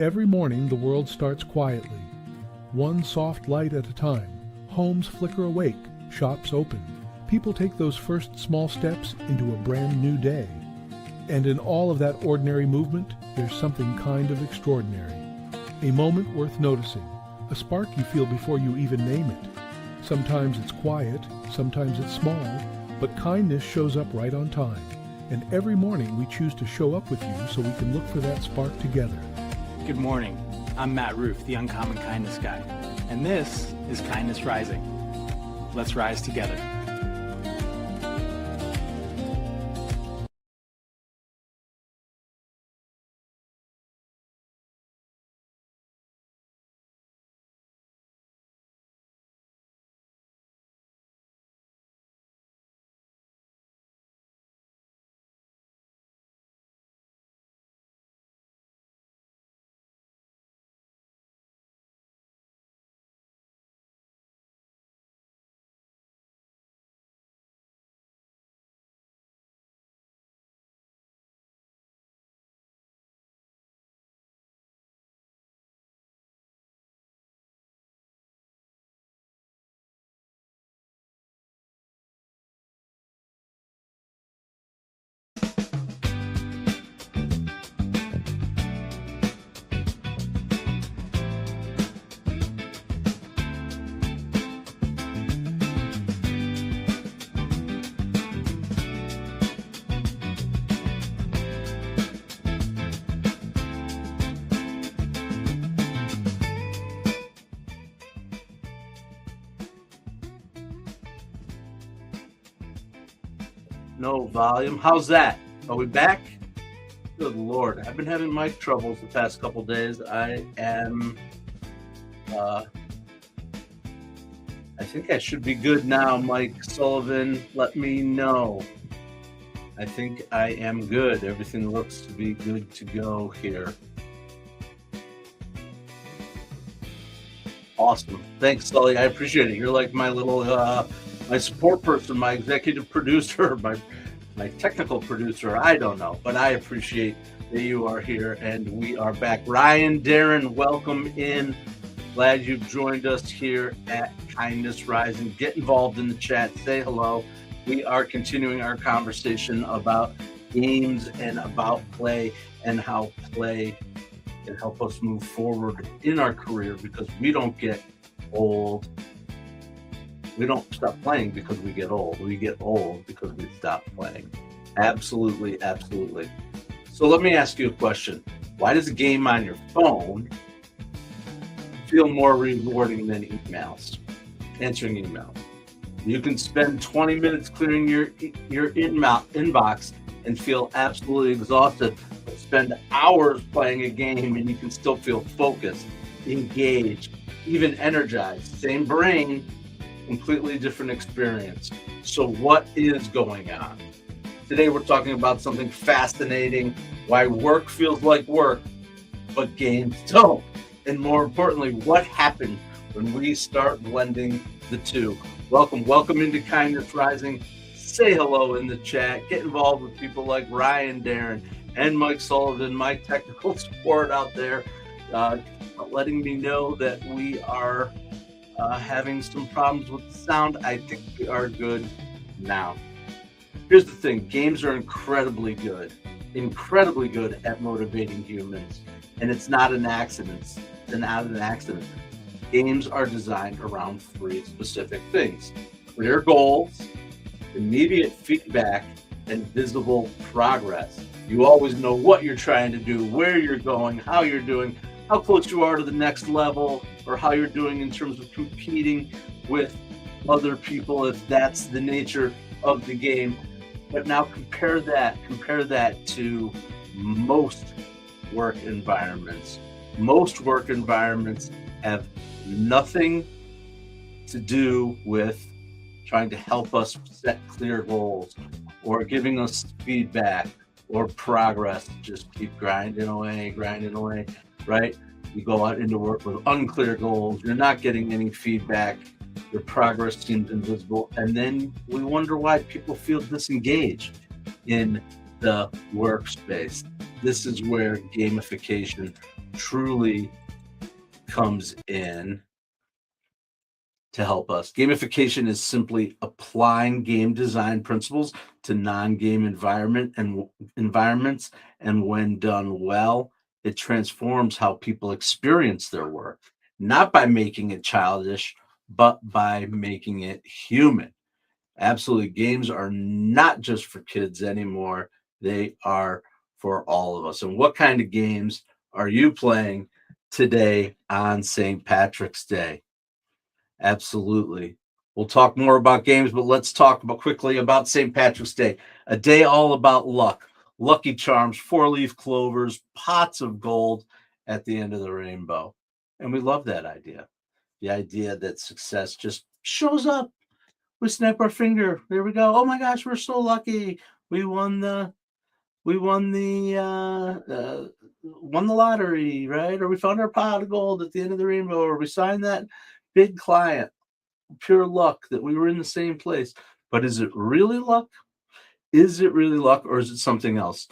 Every morning the world starts quietly, one soft light at a time. Homes flicker awake, shops open. People take those first small steps into a brand new day. And in all of that ordinary movement, there's something kind of extraordinary. A moment worth noticing, a spark you feel before you even name it. Sometimes it's quiet, sometimes it's small, but kindness shows up right on time. And every morning we choose to show up with you so we can look for that spark together. Good morning. I'm Matt Rouff, the Uncommon Kindness Guy, and this is Kindness Rising. Let's rise together. No volume. How's that? Are we back? Good Lord. I've been having mic troubles the past couple days. I think I should be good now. Mike Sullivan, let me know. I think I am good. Everything looks to be good to go here. Awesome. Thanks, Sully. I appreciate it. You're like my little my support person, my executive producer, my technical producer. I don't know, but I appreciate that you are here and we are back. Ryan, Darren, welcome in. Glad you've joined us here at Kindness Rising. Get involved in the chat. Say hello. We are continuing our conversation about games and about play and how play can help us move forward in our career, because we don't get old. We don't stop playing because we get old. We get old because we stop playing. Absolutely, absolutely. So let me ask you a question. Why does a game on your phone feel more rewarding than emails? Answering emails. You can spend 20 minutes clearing your inbox and feel absolutely exhausted, but spend hours playing a game and you can still feel focused, engaged, even energized. Same brain, completely different experience. So what is going on? Today we're talking about something fascinating, why work feels like work, but games don't. And more importantly, what happens when we start blending the two. Welcome into Kindness Rising. Say hello in the chat. Get involved with people like Ryan, Darren, and Mike Sullivan, my technical support out there, letting me know that we are having some problems with the sound. I think we are good now. Here's the thing. Games are incredibly good at motivating humans. And it's not an accident. Games are designed around three specific things: clear goals, immediate feedback, and visible progress. You always know what you're trying to do, where you're going, how you're doing, how close you are to the next level, or how you're doing in terms of competing with other people, if that's the nature of the game. But now compare that to most work environments. Most work environments have nothing to do with trying to help us set clear goals or giving us feedback or progress. Just keep grinding away, right? You go out into work with unclear goals, you're not getting any feedback, your progress seems invisible, and then we wonder why people feel disengaged in the workspace. This is where gamification truly comes in to help us. Gamification is simply applying game design principles to non-game environments, and when done well, it transforms how people experience their work, not by making it childish, but by making it human. Absolutely, games are not just for kids anymore. They are for all of us. And what kind of games are you playing today on St. Patrick's Day? Absolutely. We'll talk more about games, but let's talk quickly about St. Patrick's Day, a day all about luck, lucky charms, four-leaf clovers, pots of gold at the end of the rainbow. And we love that idea. The idea that success just shows up. We snap our finger. There we go. Oh my gosh, we're so lucky. We won the we won the lottery, right? Or we found our pot of gold at the end of the rainbow, or we signed that big client. Pure luck that we were in the same place. But is it really luck? Is it really luck, or is it something else?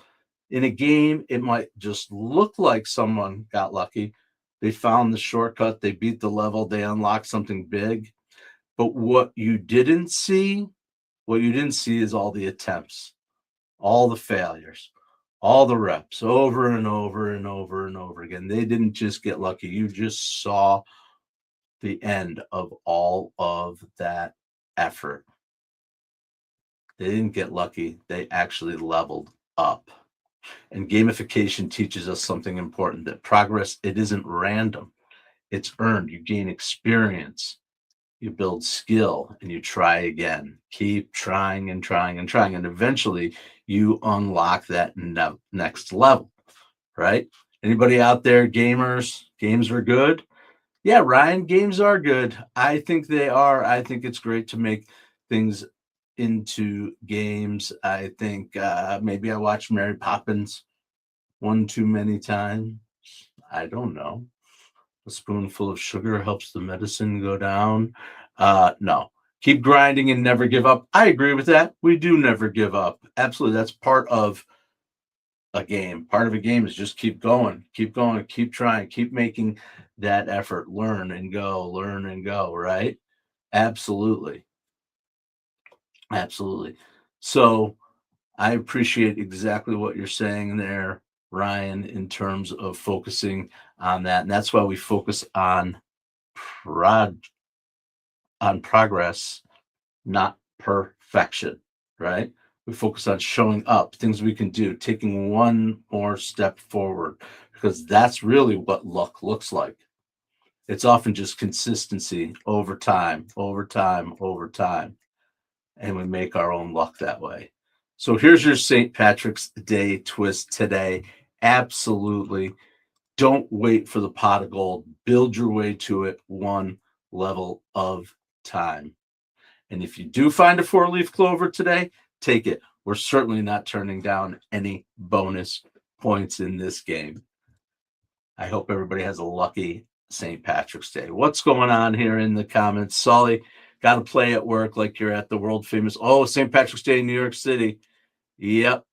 In a game, it might just look like someone got lucky. They found the shortcut, they beat the level, they unlocked something big. But what you didn't see is all the attempts, all the failures, all the reps over and over and over and over again. They didn't just get lucky. You just saw the end of all of that effort. They didn't get lucky. They actually leveled up. And gamification teaches us something important, that progress, it isn't random. It's earned. You gain experience, you build skill, and you try again. Keep trying and trying and trying. And eventually you unlock that next level, right? Anybody out there, gamers, games are good? Yeah, Ryan, games are good. I think they are. I think it's great to make things into games. I think maybe I watched Mary Poppins one too many times. I don't know. A spoonful of sugar helps the medicine go down. No, keep grinding and never give up. I agree with that. We do never give up. Absolutely. That's part of a game. Part of a game is just keep going, keep trying, keep making that effort, learn and go, right? Absolutely. Absolutely. So I appreciate exactly what you're saying there, Ryan, in terms of focusing on that. And that's why we focus on progress, not perfection, right? We focus on showing up, things we can do, taking one more step forward, because that's really what luck looks like. It's often just consistency over time, over time, over time. And we make our own luck that way. So here's your St. Patrick's Day twist today. Absolutely. Don't wait for the pot of gold. Build your way to it one level of time. And if you do find a four-leaf clover today, take it. We're certainly not turning down any bonus points in this game. I hope everybody has a lucky St. Patrick's Day. What's going on here in the comments? Sully, got to play at work like you're at the world famous, St. Patrick's Day in New York City. Yep.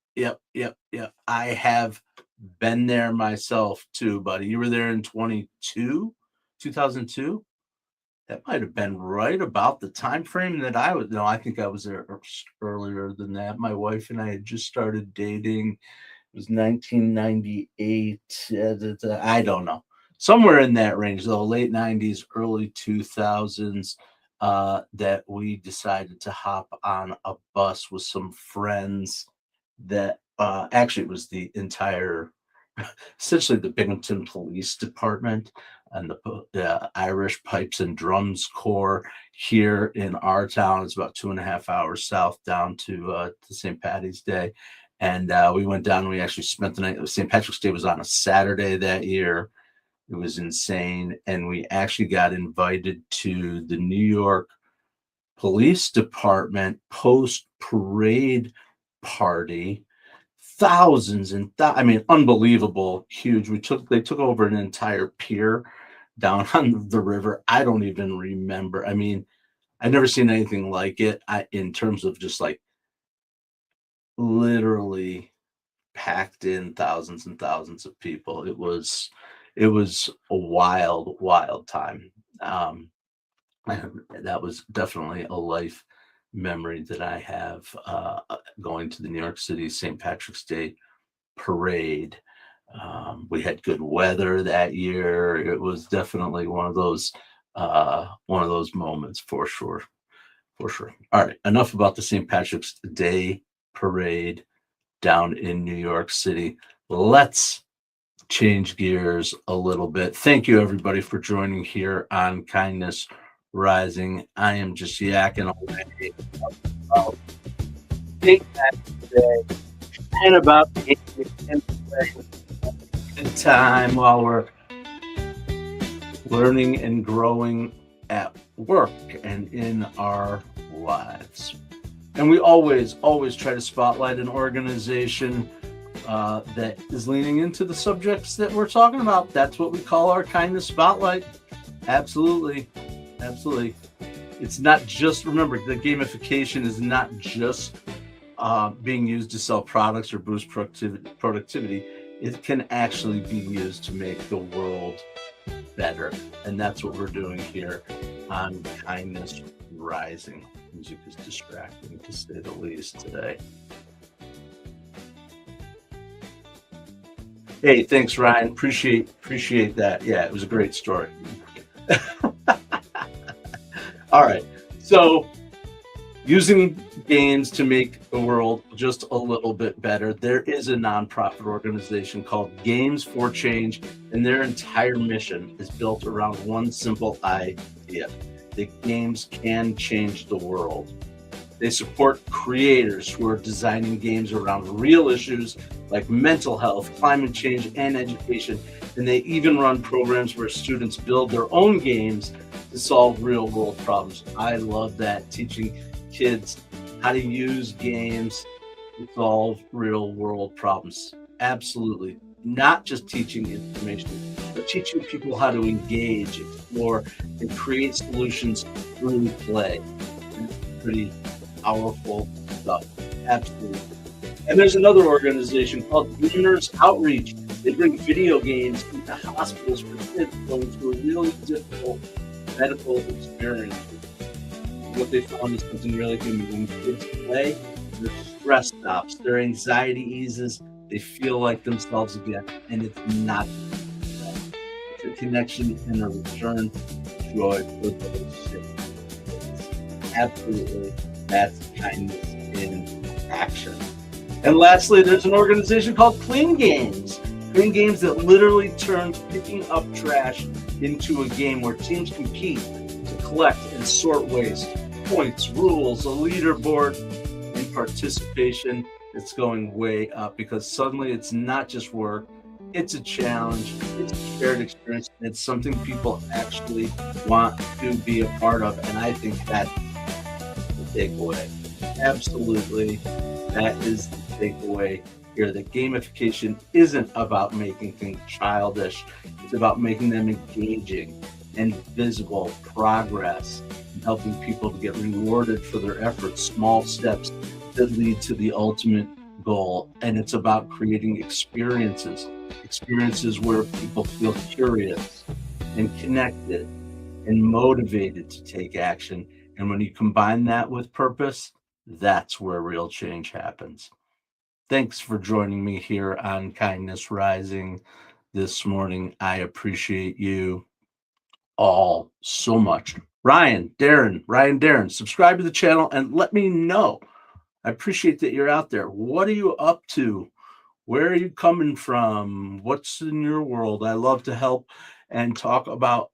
I have been there myself too, buddy. You were there in 2002? That might have been right about the time frame that I was. No, I think I was there earlier than that. My wife and I had just started dating. It was 1998. I don't know. Somewhere in that range, though, late 90s, early 2000s, that we decided to hop on a bus with some friends that actually it was the entire, essentially the Binghamton Police Department and the Irish Pipes and Drums Corps here in our town. It's about 2.5 hours south down to St. Patty's Day. And we went down and we actually spent the night. St. Patrick's Day was on a Saturday that year. It was insane. And we actually got invited to the New York Police Department post-parade party. Thousands and unbelievable, huge. They took over an entire pier down on the river. I don't even remember. I've never seen anything like it. In terms of just like literally packed in thousands and thousands of people. It was It was a wild, wild time. Um, and that was definitely a life memory that I have, going to the New York City St. Patrick's Day parade. We had good weather that year. It was definitely one of those moments for sure. For sure. All right, enough about the St. Patrick's Day parade down in New York City. Let's change gears a little bit. Thank you, everybody, for joining here on Kindness Rising. I am just yakking away about St. Patrick's Day and about the time while we're learning and growing at work and in our lives. And we always try to spotlight an organization that is leaning into the subjects that we're talking about. That's what we call our kindness spotlight. Absolutely. Absolutely. It's not just, remember, the gamification is not just being used to sell products or boost productivity. It can actually be used to make the world better. And that's what we're doing here on Kindness Rising. Music is distracting, to say the least, today. Hey, thanks, Ryan. Appreciate that. Yeah, it was a great story. All right. So, using games to make the world just a little bit better. There is a nonprofit organization called Games for Change, and their entire mission is built around one simple idea: that games can change the world. They support creators who are designing games around real issues like mental health, climate change, and education. And they even run programs where students build their own games to solve real world problems. I love that, teaching kids how to use games to solve real world problems. Absolutely. Not just teaching information, but teaching people how to engage, explore, and create solutions through play. Pretty powerful stuff. Absolutely. And there's another organization called Gamers Outreach. They bring video games into hospitals for kids going through a really difficult medical experience. What they found is something really human. When kids play, their stress stops, their anxiety eases, they feel like themselves again, and it's not it's a connection and a return to joy for those kids. Absolutely, that's kindness in action. And lastly, there's an organization called Clean Games. Clean Games that literally turns picking up trash into a game where teams compete to collect and sort waste. Points, rules, a leaderboard, and participation. It's going way up because suddenly it's not just work, it's a challenge, it's a shared experience, and it's something people actually want to be a part of. And I think that's the takeaway. Absolutely, that is the takeaway here. That gamification isn't about making things childish, it's about making them engaging and visible progress, and helping people to get rewarded for their efforts, small steps that lead to the ultimate goal. And it's about creating experiences where people feel curious and connected and motivated to take action. And when you combine that with purpose, that's where real change happens. Thanks for joining me here on Kindness Rising this morning. I appreciate you all so much. Ryan Darren, subscribe to the channel and let me know. I appreciate that you're out there. What are you up to? Where are you coming from? What's in your world? I love to help and talk about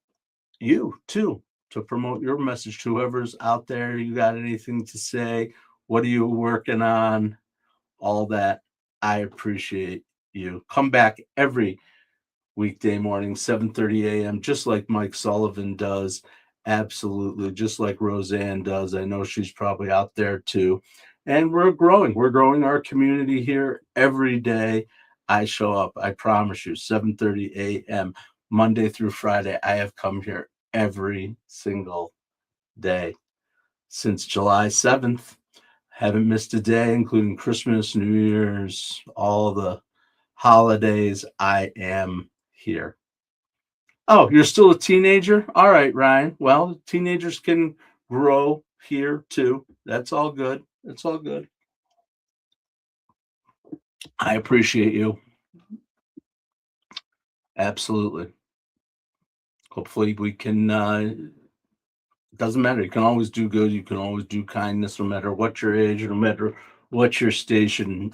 you too, to promote your message to whoever's out there. You got anything to say? What are you working on? All that. I appreciate you. Come back every weekday morning, 7:30 a.m., just like Mike Sullivan does. Absolutely, just like Roseanne does. I know she's probably out there too. And we're growing. We're growing our community here every day. I show up, I promise you, 7:30 a.m., Monday through Friday. I have come here every single day since July 7th. Haven't missed a day, including Christmas, New Year's, all the holidays. I am here. Oh, you're still a teenager? All right, Ryan. Well, teenagers can grow here too. That's all good. It's all good. I appreciate you. Absolutely. Hopefully we can doesn't matter. You can always do good. You can always do kindness no matter what your age, no matter what your station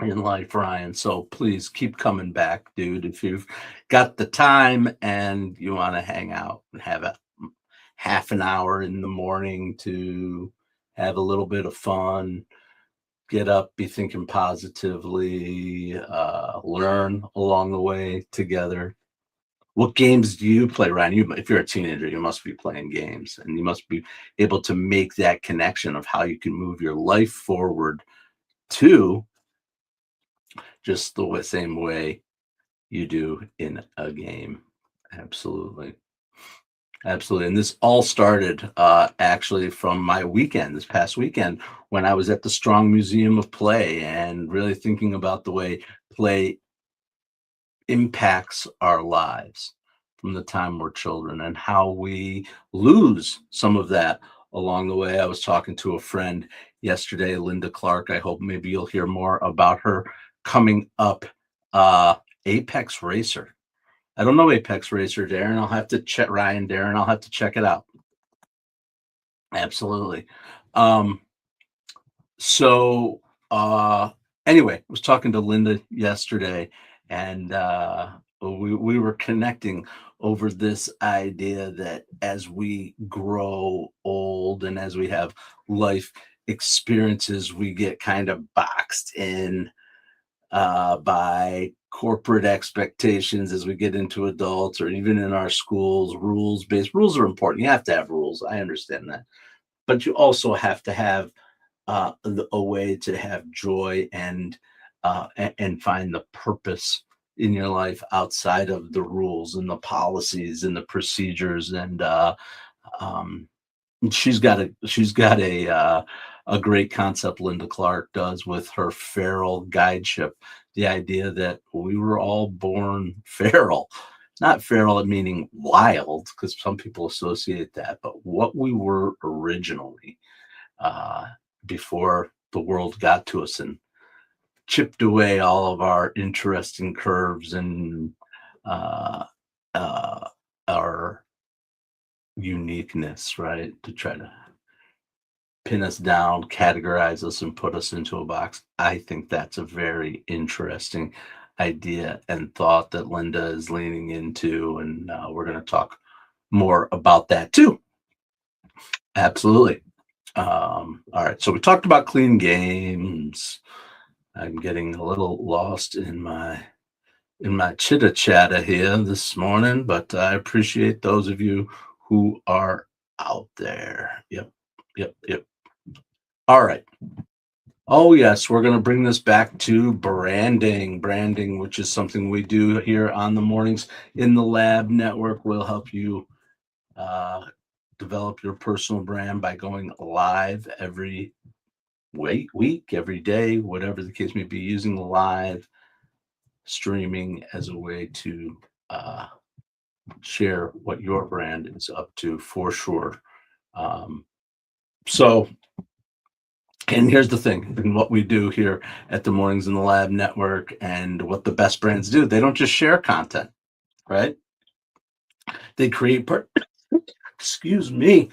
in life, Ryan. So please keep coming back, dude. If you've got the time and you want to hang out and have a half an hour in the morning to have a little bit of fun, get up, be thinking positively, learn along the way together. What games do you play, Ryan? If you're a teenager, you must be playing games and you must be able to make that connection of how you can move your life forward to just the same way you do in a game. Absolutely. Absolutely. And this all started actually from my weekend, this past weekend, when I was at the Strong Museum of Play and really thinking about the way play impacts our lives from the time we're children and how we lose some of that along the way. I was talking to a friend yesterday, Linda Clark. I hope maybe you'll hear more about her coming up. Apex Racer. I don't know Apex Racer, Darren. I'll have to check Ryan, Darren. I'll have to check it out. Absolutely. Um, so anyway, I was talking to Linda yesterday and we were connecting over this idea that as we grow old and as we have life experiences, we get kind of boxed in by corporate expectations as we get into adults or even in our schools. Rules are important. You have to have rules. I understand that, but you also have to have a way to have joy and find the purpose in your life outside of the rules and the policies and the procedures. And um, she's got a great concept. Linda Clark does with her feral guideship. The idea that we were all born feral, not feral meaning wild, because some people associate that, but what we were originally uh, before the world got to us and chipped away all of our interesting curves and uh, uh, our uniqueness, right? To try to pin us down, categorize us, and put us into a box. I think that's a very interesting idea and thought that Linda is leaning into. And we're going to talk more about that too. Absolutely. All right. So we talked about clean games. I'm getting a little lost in my chitter chatter here this morning, but I appreciate those of you who are out there. Yep. Yep. Yep. All right. Oh, yes, we're going to bring this back to branding, which is something we do here on the Mornings in the Lab Network. Will help you develop your personal brand by going live every week, every day, whatever the case may be, using live streaming as a way to share what your brand is up to for sure. Um, so, and here's the thing, and what we do here at the Mornings in the Lab Network and what the best brands do, they don't just share content, right? They create, excuse me,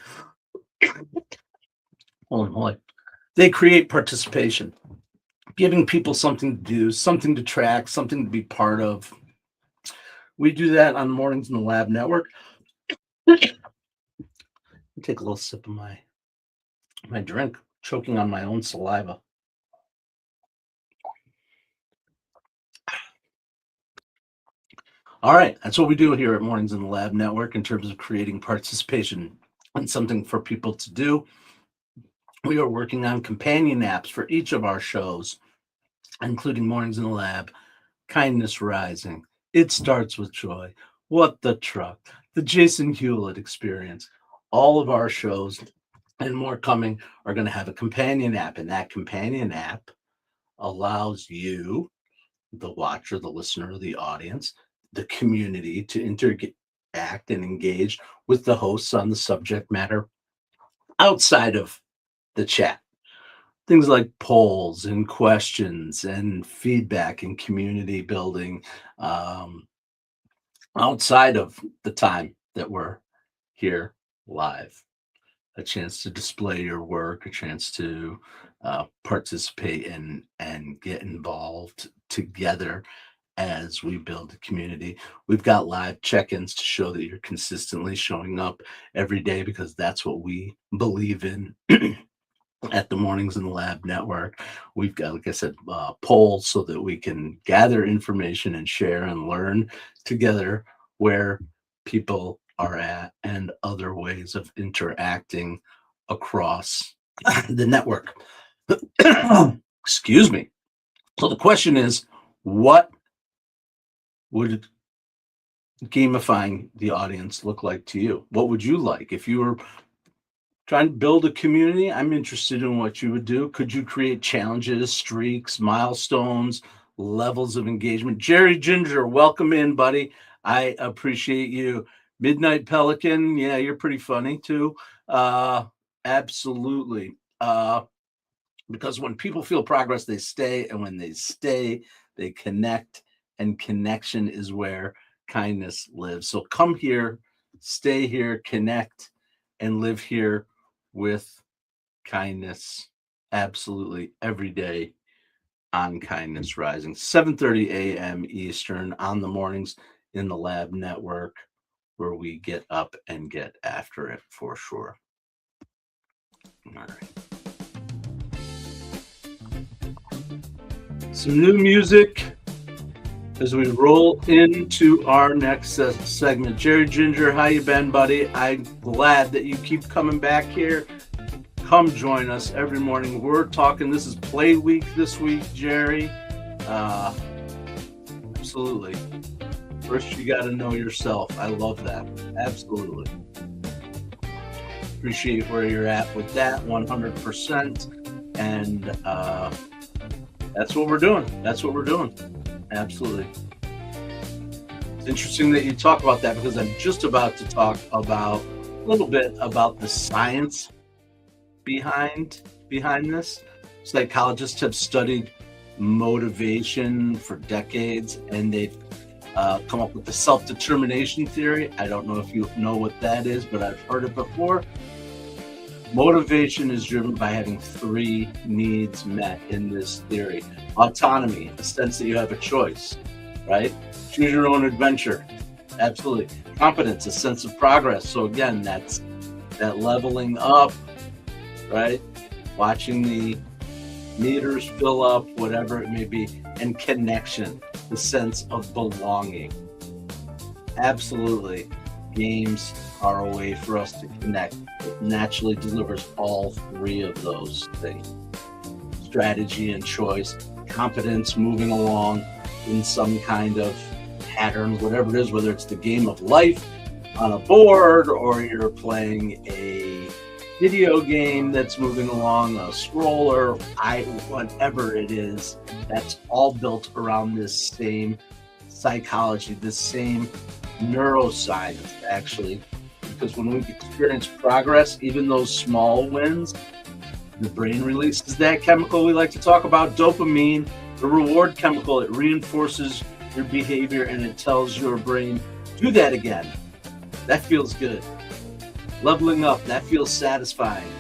holy, they create participation, giving people something to do, something to track, something to be part of. We do that on Mornings in the Lab Network. Take a little sip of my drink, choking on my own saliva. All right, that's what we do here at Mornings in the Lab Network in terms of creating participation and something for people to do. We are working on companion apps for each of our shows, including Mornings in the Lab, Kindness Rising, It Starts with Joy, What the Truck, the Jason Hewlett Experience. All of our shows and more coming are going to have a companion app, and that companion app allows you, the watcher, the listener, the audience, the community to interact and engage with the hosts on the subject matter outside of the chat. Things like polls and questions and feedback and community building outside of the time that we're here live. A chance to display your work, a chance to participate in and get involved together as we build a community. We've got live check-ins to show that you're consistently showing up every day, because that's what we believe in at the Mornings in the Lab Network. We've got, like I said, polls so that we can gather information and share and learn together where people are at, and other ways of interacting across the network. Excuse me. So the question is, what would gamifying the audience look like to you? What would you like if you were trying to build a community? I'm interested in what you would do. Could you create challenges, streaks, milestones, levels of engagement? Jerry Ginger, welcome in, buddy. I appreciate you. Midnight Pelican, yeah, you're pretty funny too. Absolutely. Because when people feel progress, they stay, and when they stay, they connect, and connection is where kindness lives. So come here, stay here, connect, and live here with kindness. Absolutely every day on Kindness Rising, 7:30 a.m. Eastern on the Mornings in the Lab Network, where we get up and get after it for sure. All right. Some new music as we roll into our next segment. Jerry Ginger, how you been, buddy? I'm glad that you keep coming back here. Come join us every morning. We're talking, this is play week this week, Jerry. Absolutely. First, you got to know yourself. I love that. Absolutely. Appreciate where you're at with that 100%. And that's what we're doing. That's what we're doing. Absolutely. It's interesting that you talk about that, because I'm just about to talk about a little bit about the science behind this. Psychologists have studied motivation for decades, and they've come up with the self-determination theory. I don't know if you know what that is, but I've heard it before. Motivation is driven by having three needs met in this theory. Autonomy, a sense that you have a choice, right? Choose your own adventure. Absolutely. Competence, a sense of progress. So again, that's that leveling up, right? Watching the meters fill up, whatever it may be. And connection, the sense of belonging. Absolutely. Games are a way for us to connect. It naturally delivers all three of those things. Strategy and choice, competence, moving along in some kind of pattern, whatever it is, whether it's the game of life on a board, or you're playing a video game that's moving along, a scroller, whatever it is, that's all built around this same psychology, this same neuroscience, actually. Because when we experience progress, even those small wins, the brain releases that chemical we like to talk about, dopamine, the reward chemical. It reinforces your behavior, and it tells your brain, do that again. That feels good. Leveling up, that feels satisfying.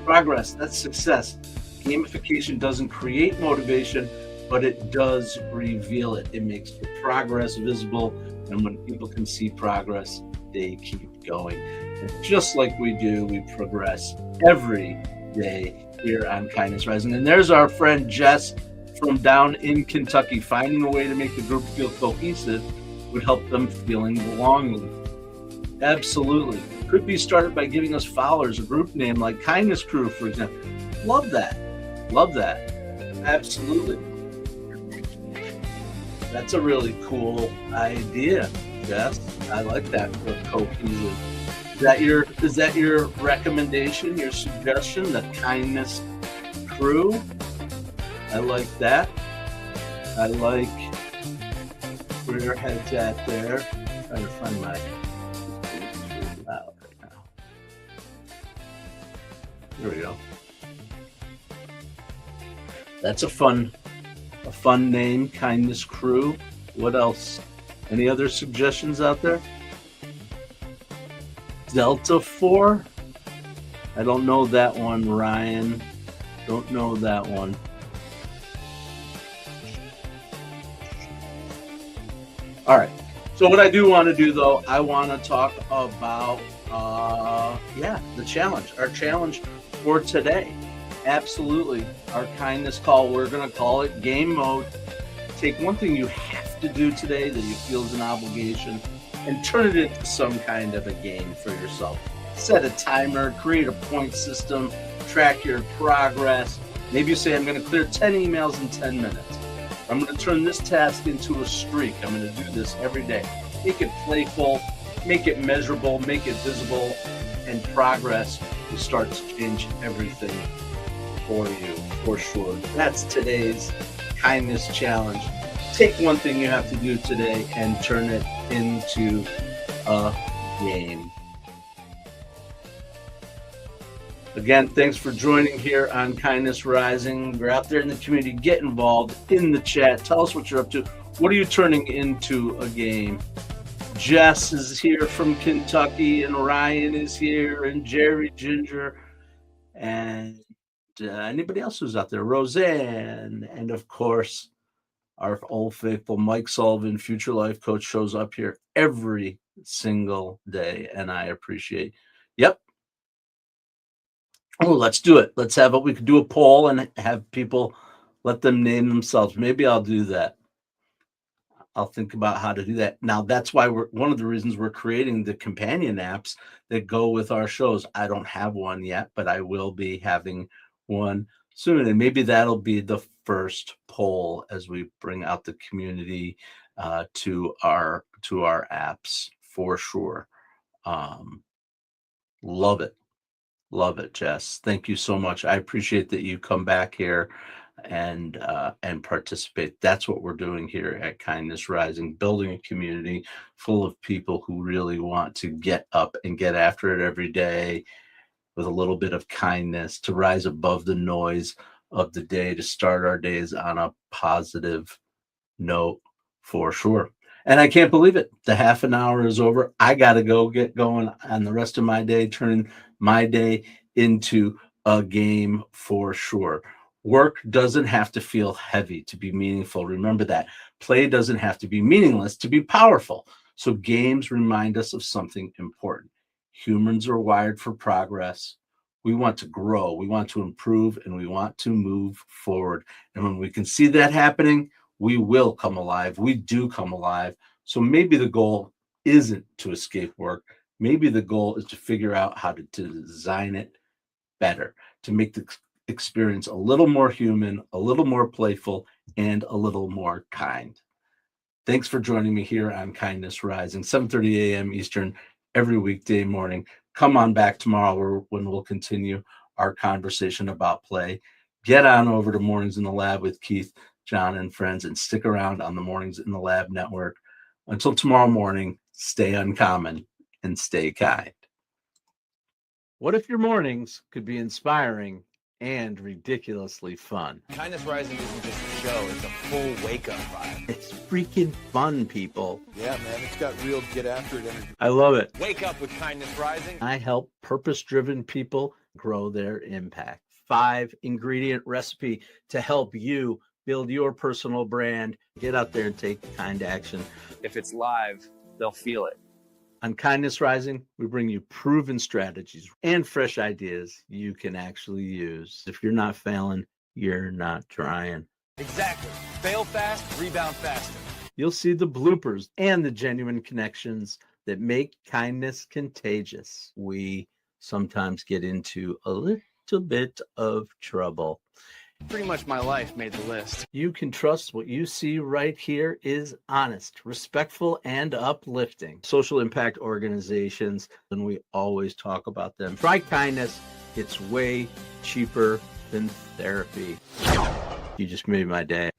Progress, that's success. Gamification doesn't create motivation, but it does reveal it. It makes the progress visible, and when people can see progress, they keep going. And just like we do, we progress every day here on Kindness Rising. And there's our friend Jess from down in Kentucky. Finding a way to make the group feel cohesive would help them feeling belonging. Absolutely. Could be started by giving us followers, a group name like Kindness Crew, for example. Love that. Love that. Absolutely. That's a really cool idea, Jess. I like that for cohesive. Is that your recommendation, your suggestion, the Kindness Crew? I like that. I like where your head's at there. Trying to find my There we go. That's a fun name, Kindness Crew. What else? Any other suggestions out there? Delta 4? I don't know that one, Ryan. Don't know that one. All right. So what I do want to do, though, I want to talk about, the challenge. Our challenge for today. Absolutely. Our kindness call. We're going to call it game mode. Take one thing you have to do today that you feel is an obligation and turn it into some kind of a game for yourself. Set a timer, create a point system, track your progress. Maybe you say, I'm going to clear 10 emails in 10 minutes. I'm going to turn this task into a streak. I'm going to do this every day. Make it playful, make it measurable, make it visible, and progress will start to change everything for you, for sure. That's today's kindness challenge. Take one thing you have to do today and turn it into a game. Again, thanks for joining here on Kindness Rising. We're out there in the community. Get involved in the chat. Tell us what you're up to. What are you turning into a game? Jess is here from Kentucky, and Ryan is here, and Jerry Ginger, and anybody else who's out there? Roseanne, and of course, our old faithful Mike Sullivan, future life coach, shows up here every single day, and I appreciate. Yep. Oh, let's do it. Let's have it. We could do a poll and have people let them name themselves. Maybe I'll do that. I'll think about how to do that. Now, that's why one of the reasons we're creating the companion apps that go with our shows. I don't have one yet, but I will be having one soon. And maybe that'll be the first poll as we bring out the community to our apps for sure. Love it. Love it, Jess. Thank you so much. I appreciate that you come back here and participate. That's what we're doing here at Kindness Rising, building a community full of people who really want to get up and get after it every day with a little bit of kindness, to rise above the noise of the day, to start our days on a positive note for sure. And I can't believe it. The half an hour is over. I got to go get going on the rest of my day, turning my day into a game for sure. Work doesn't have to feel heavy to be meaningful. Remember that. Play doesn't have to be meaningless to be powerful. So games remind us of something important. Humans are wired for progress. We want to grow, we want to improve, and we want to move forward. And when we can see that happening, we will come alive. We do come alive. So maybe the goal isn't to escape work. Maybe the goal is to figure out how to design it better, to make the experience a little more human, a little more playful, and a little more kind. Thanks for joining me here on Kindness Rising, 7:30 a.m. Eastern, every weekday morning. Come on back tomorrow when we'll continue our conversation about play. Get on over to Mornings in the Lab with Keith, John, and friends, and stick around on the Mornings in the Lab network. Until tomorrow morning, stay uncommon and stay kind. What if your mornings could be inspiring and ridiculously fun? Kindness Rising isn't just a show, it's a full wake-up vibe. It's freaking fun, people. Yeah, man, it's got real get-after-it energy. I love it. Wake up with Kindness Rising. I help purpose-driven people grow their impact. 5-ingredient recipe to help you build your personal brand. Get out there and take kind action. If it's live, they'll feel it. On Kindness Rising, we bring you proven strategies and fresh ideas you can actually use. If you're not failing, you're not trying. Exactly. Fail fast, rebound faster. You'll see the bloopers and the genuine connections that make kindness contagious. We sometimes get into a little bit of trouble. Pretty much my life made the list. You can trust what you see right here is honest, respectful, and uplifting. Social impact organizations, and we always talk about them. Try kindness. It's way cheaper than therapy. You just made my day.